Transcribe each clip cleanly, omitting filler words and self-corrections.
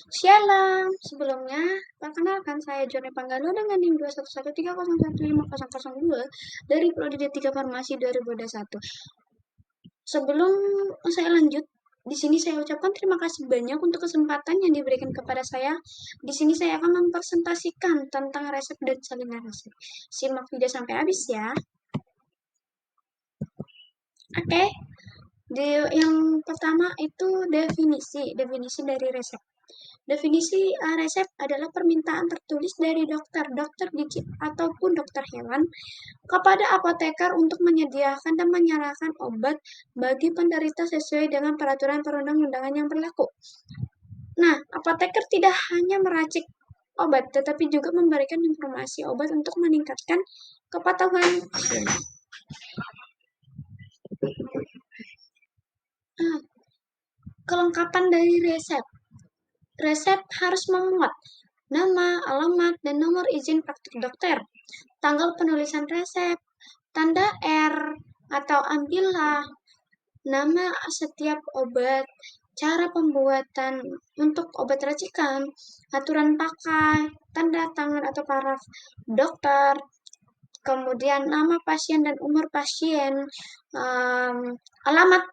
Shalom, sebelumnya perkenalkan saya Joni Panggalo dengan NIM 211301502 dari Prodi D3 Farmasi 2021. Sebelum saya lanjut, di sini saya ucapkan terima kasih banyak untuk kesempatan yang diberikan kepada saya. Di sini saya akan mempresentasikan tentang resep dan salinan resep. Simak video sampai habis ya. Oke. Yang pertama itu definisi dari resep. Definisi resep adalah permintaan tertulis dari dokter gigi ataupun dokter hewan kepada apoteker untuk menyediakan dan menyalurkan obat bagi penderita sesuai dengan peraturan perundang-undangan yang berlaku. Nah, apoteker tidak hanya meracik obat, tetapi juga memberikan informasi obat untuk meningkatkan kepatuhan pasien. Kelengkapan dari resep. Resep harus memuat nama, alamat, dan nomor izin praktik dokter, tanggal penulisan resep, tanda R atau ambillah, nama setiap obat, cara pembuatan untuk obat racikan, aturan pakai, tanda tangan atau paraf dokter, kemudian nama pasien dan umur pasien, alamat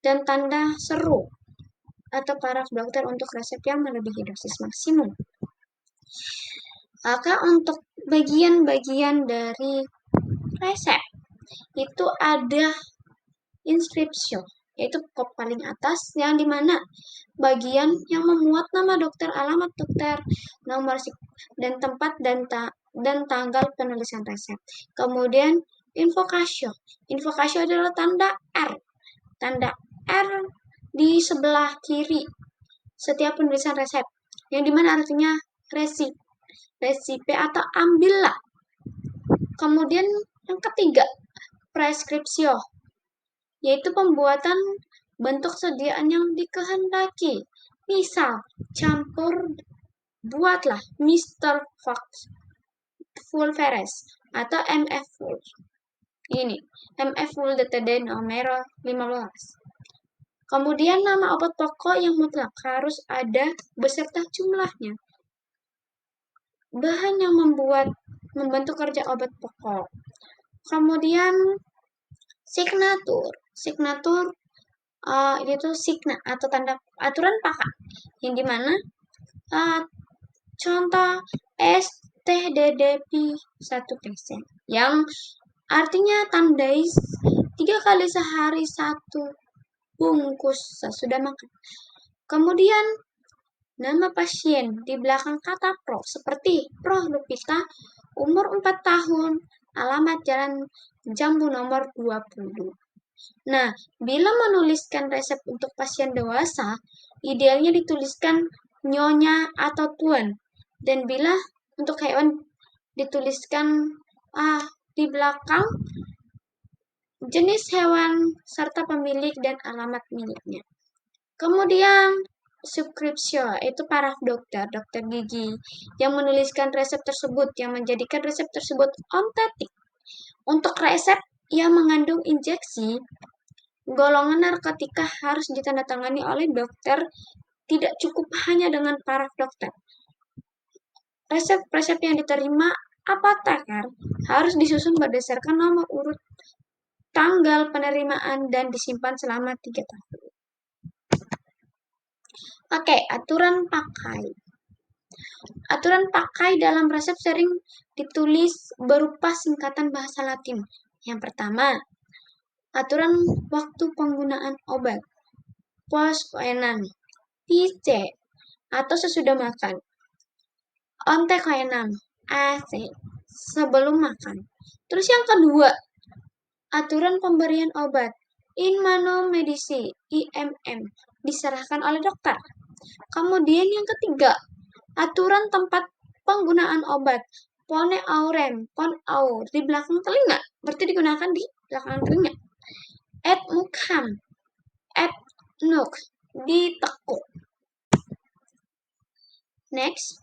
dan tanda seru atau paraf dokter untuk resep yang melebihi dosis maksimum. Maka untuk bagian-bagian dari resep itu ada inskripsio, yaitu kop paling atas yang dimana bagian yang memuat nama dokter, alamat dokter, nomor dan tempat dan tanggal penulisan resep. Kemudian invokasio. Invokasio adalah tanda R. Tanda R di sebelah kiri setiap penulisan resep, yang dimana artinya resipe atau ambillah. Kemudian yang ketiga, preskripsio, yaitu pembuatan bentuk sediaan yang dikehendaki. Misal, buatlah Mr. Fox Fulveres atau MF Full. Ini, MF Full DTD nomor 15. Kemudian nama obat pokok yang mutlak harus ada beserta jumlahnya. Bahan yang membantu kerja obat pokok. Kemudian signatur itu signa atau tanda aturan pakai, yang dimana contoh STDDP 1%, yang artinya tandai 3 kali sehari 1 bungkus sesudah makan. Kemudian nama pasien di belakang kata Pro, seperti Pro Lupita, umur 4 tahun, alamat Jalan Jambu nomor 20. Nah, bila menuliskan resep untuk pasien dewasa, idealnya dituliskan nyonya atau tuan. Dan bila untuk hewan dituliskan di belakang jenis hewan serta pemilik dan alamat miliknya. Kemudian subskripsio, itu paraf dokter gigi yang menuliskan resep tersebut, yang menjadikan resep tersebut ontetik. Untuk resep yang mengandung injeksi, golongan narkotika harus ditandatangani oleh dokter, tidak cukup hanya dengan paraf dokter. Resep-resep yang diterima apoteker harus disusun berdasarkan nomor urut tanggal penerimaan dan disimpan selama 3 tahun. Oke, aturan pakai. Aturan pakai dalam resep sering ditulis berupa singkatan bahasa Latin. Yang pertama, aturan waktu penggunaan obat, post-koenan, PC, atau sesudah makan, onte-koenan, AC, sebelum makan. Terus yang kedua, aturan pemberian obat, in mano medisi, IMM, diserahkan oleh dokter. Kemudian yang ketiga, aturan tempat penggunaan obat, pone aurem, pon aur, di belakang telinga, berarti digunakan di belakang telinga. Et mukham, et nuk, ditekuk. Next.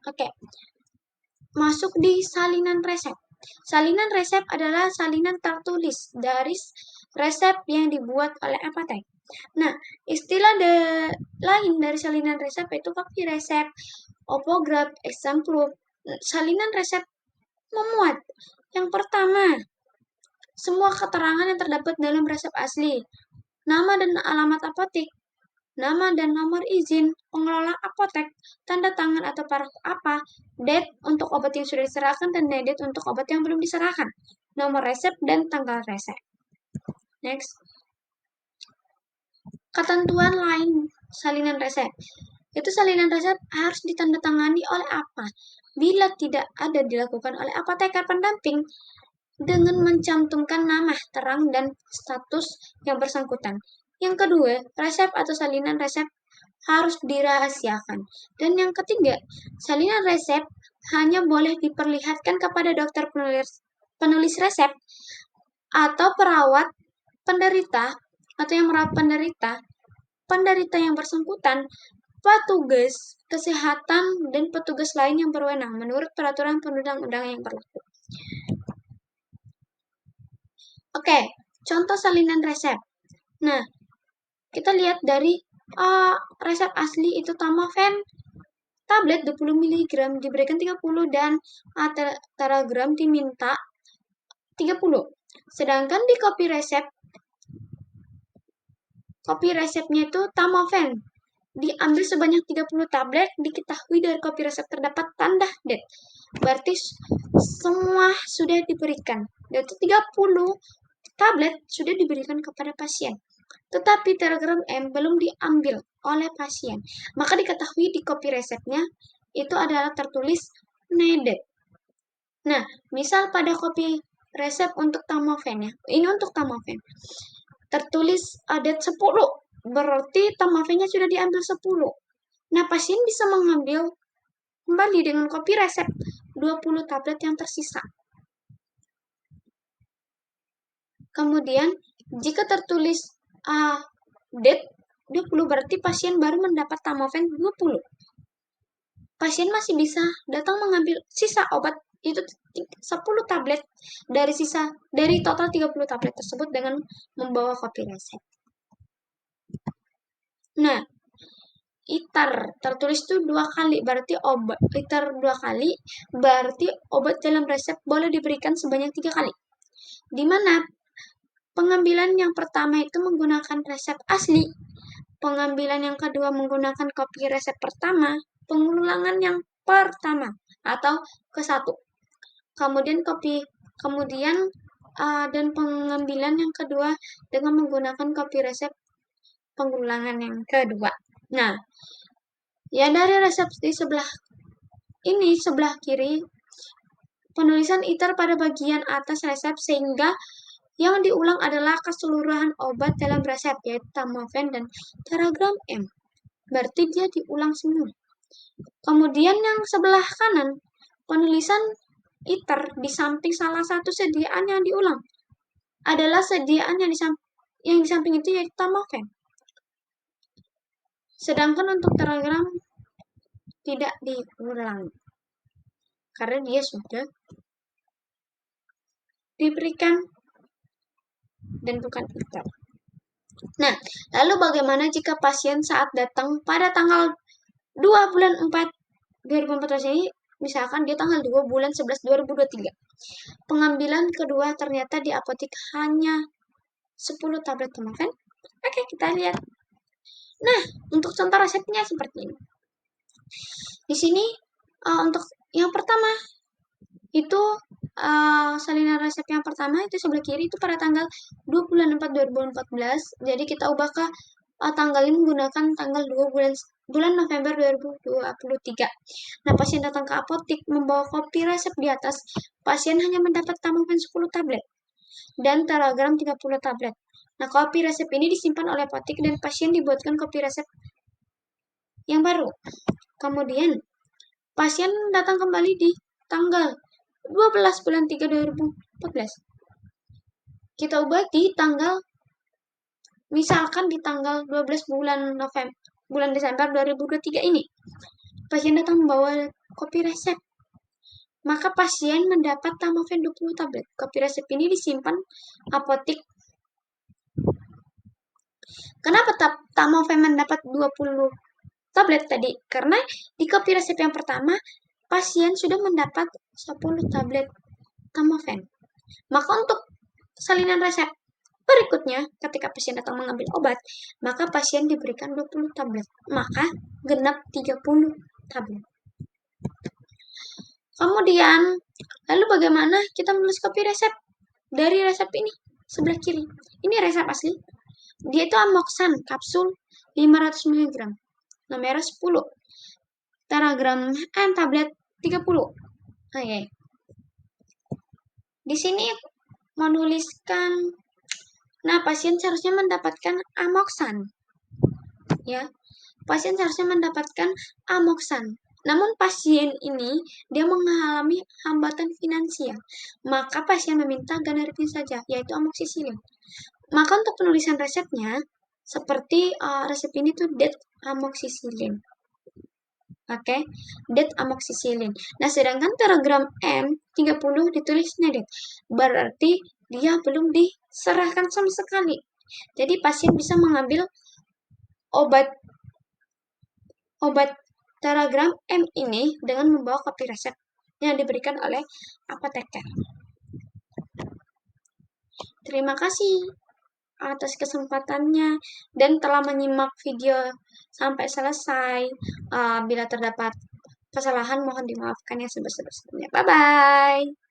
Oke. Masuk di salinan resep. Salinan resep adalah salinan tertulis dari resep yang dibuat oleh apotek. Nah, istilah lain dari salinan resep itu copy resep, opograf, example. Salinan resep memuat yang pertama, semua keterangan yang terdapat dalam resep asli, nama dan alamat apotek, nama dan nomor izin pengelola apotek, tanda tangan atau paraf apa, date untuk obat yang sudah diserahkan dan date untuk obat yang belum diserahkan, nomor resep dan tanggal resep. Next. Ketentuan lain salinan resep. Itu salinan resep harus ditandatangani oleh apa? Bila tidak ada dilakukan oleh apoteker pendamping dengan mencantumkan nama terang dan status yang bersangkutan. Yang kedua, resep atau salinan resep harus dirahasiakan. Dan yang ketiga, salinan resep hanya boleh diperlihatkan kepada dokter penulis resep atau perawat penderita atau yang merawat penderita yang bersangkutan, petugas kesehatan, dan petugas lain yang berwenang menurut peraturan perundang-undangan yang berlaku. Oke, contoh salinan resep. Nah, kita lihat dari resep asli itu Tamofen tablet 20 mg diberikan 30 dan Teragram diminta 30. Sedangkan di kopi resepnya itu Tamofen diambil sebanyak 30 tablet, diketahui dari kopi resep terdapat tanda date. Berarti semua sudah diberikan. Yaitu 30 tablet sudah diberikan kepada pasien. Tetapi Telegram M belum diambil oleh pasien. Maka diketahui di kopi resepnya itu adalah tertulis needed. Nah, misal pada kopi resep untuk Tamofen ya. Ini untuk Tamofen. Tertulis date 10. Berarti Tamafennya sudah diambil 10. Nah, pasien bisa mengambil kembali dengan kopi resep 20 tablet yang tersisa. Kemudian, jika tertulis date 20 berarti pasien baru mendapat Tamofen 20. Pasien masih bisa datang mengambil sisa obat itu 10 tablet dari total 30 tablet tersebut dengan membawa kopi resep. Nah, ITAR tertulis itu 2 kali, berarti obat ITAR 2 kali, berarti obat dalam resep boleh diberikan sebanyak 3 kali. Di mana pengambilan yang pertama itu menggunakan resep asli, pengambilan yang kedua menggunakan kopi resep pertama, pengulangan yang pertama atau ke-1. Kemudian dan pengambilan yang kedua dengan menggunakan kopi resep pengulangan yang kedua. Nah, ya dari resep di sebelah kiri, penulisan ITAR pada bagian atas resep sehingga yang diulang adalah keseluruhan obat dalam resep, yaitu Tamofen dan Teragram M. Berarti dia diulang semua. Kemudian yang sebelah kanan, penulisan ITAR di samping salah satu sediaan yang diulang adalah sediaan yang di samping itu yaitu Tamofen. Sedangkan untuk Teragram tidak diulang karena dia sudah diberikan dan bukan ITAR. Nah, lalu bagaimana jika pasien saat datang pada tanggal 2 bulan 4 2014 ini, misalkan dia tanggal 2 bulan 11 2023. Pengambilan kedua ternyata di apotek hanya 10 tablet Tamofen. Oke, kita lihat. Nah, untuk contoh resepnya seperti ini. Di sini untuk yang pertama itu salinan resep yang pertama itu sebelah kiri itu pada tanggal 2 bulan 4 2014. Jadi kita ubah ke tanggal ini menggunakan tanggal 2 bulan November 2023. Nah, pasien datang ke apotek membawa kopi resep di atas. Pasien hanya mendapat Tamofen 10 tablet dan Teragram 30 tablet. Nah, kopi resep ini disimpan oleh apotek dan pasien dibuatkan kopi resep yang baru. Kemudian, pasien datang kembali di tanggal 12 bulan 3 2014. Kita ubah di tanggal, misalkan di tanggal 12 bulan Desember 2023 ini. Pasien datang membawa kopi resep maka pasien mendapat Tamofen 20 tablet. Kopi resep ini disimpan apotik. Kenapa Tamofen mendapat 20 tablet tadi? Karena di kopi resep yang pertama, pasien sudah mendapat 10 tablet Tamofen. Maka untuk salinan resep berikutnya, ketika pasien datang mengambil obat, maka pasien diberikan 20 tablet. Maka genap 30 tablet. Kemudian, lalu bagaimana kita menulis kopi resep? Dari resep ini, sebelah kiri. Ini resep asli. Dia itu Amoxan, kapsul 500 mg. Nomor 10. Teragram M tablet 30. Oke. Di sini menuliskan, nah pasien seharusnya mendapatkan Amoxan. Ya, pasien seharusnya mendapatkan Amoxan. Namun pasien ini dia mengalami hambatan finansial, maka pasien meminta ganaripin saja, yaitu amoxicillin. Maka untuk penulisan resepnya seperti resep ini tuh det amoxicillin. Oke, det amoxicillin. Nah, sedangkan telegram M30 ditulisnya det. Berarti dia belum diserahkan sama sekali. Jadi pasien bisa mengambil obat telegram M ini dengan membawa kopi resep yang diberikan oleh apoteker. Terima kasih atas kesempatannya dan telah menyimak video sampai selesai. Bila terdapat kesalahan mohon dimaafkan yang sebesar-besarnya. Bye-bye.